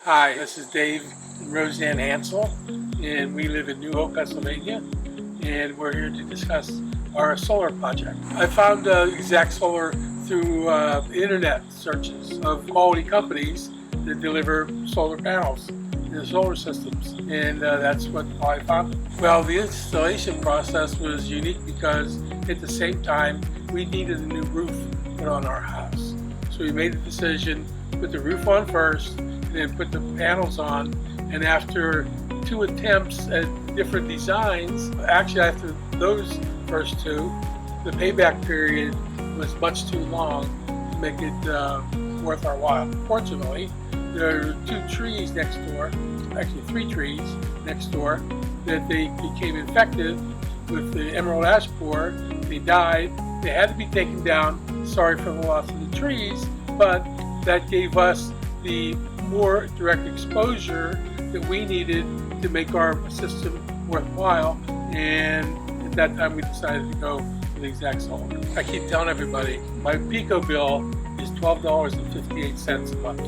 Hi, this is Dave and Roseanne Hansel, and we live in New Hope, Pennsylvania, and we're here to discuss our solar project. I found Exact Solar through internet searches of quality companies that deliver solar panels and solar systems, and that's what I found. Well, the installation process was unique because at the same time we needed a new roof put on our house. So we made the decision to put the roof on first, and put the panels on, and after 2 attempts at different designs, actually after those first 2, the payback period was much too long to make it worth our while. Fortunately, there are 2 trees next door, actually 3 trees next door, that they became infected with the emerald ash borer. They died. They had to be taken down. Sorry for the loss of the trees, but that gave us the more direct exposure that we needed to make our system worthwhile, and at that time we decided to go with Exact Solar. I keep telling everybody my Pico bill is $12.58 a month,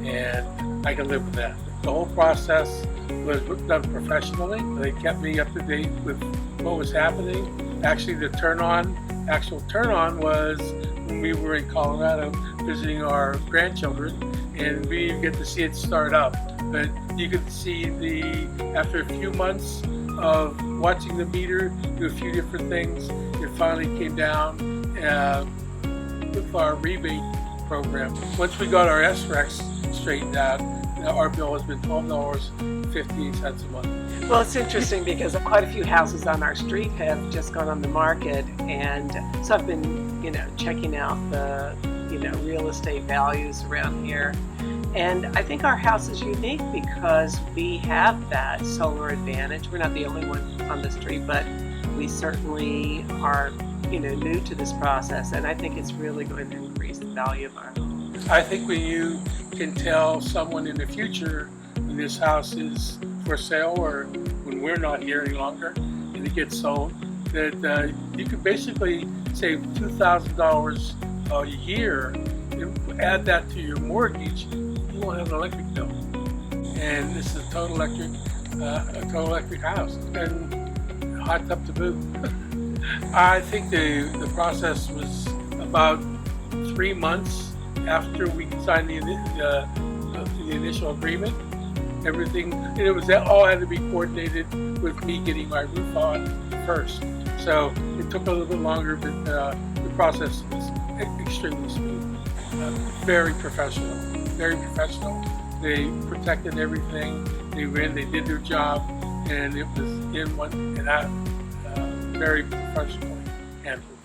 and I can live with that. The whole process was done professionally. They kept me up to date with what was happening. Actually, the actual turn on was when we were in Colorado visiting our grandchildren, and we didn't get to see it start up. But you could see after a few months of watching the meter do a few different things, it finally came down with our rebate program. Once we got our SREX straightened out, our bill has been $12.58 a month. Well, it's interesting because quite a few houses on our street have just gone on the market, and so I've been, checking out the, real estate values around here. And I think our house is unique because we have that solar advantage. We're not the only one on the street, but we certainly are, new to this process, and I think it's really going to increase the value of our home. I think when you can tell someone in the future when this house is for sale or when we're not here any longer and it gets sold, that you could basically save $2,000 a year and add that to your mortgage. You won't have an electric bill. And this is a total electric house and hot tub to boot. I think the process was about 3 months after we signed the initial agreement. Everything, it was all had to be coordinated with me getting my roof on first. So it took a little bit longer, but the process was extremely smooth. Very professional, very professional. They protected everything. They did their job, and it was in one and out, very professionally handled.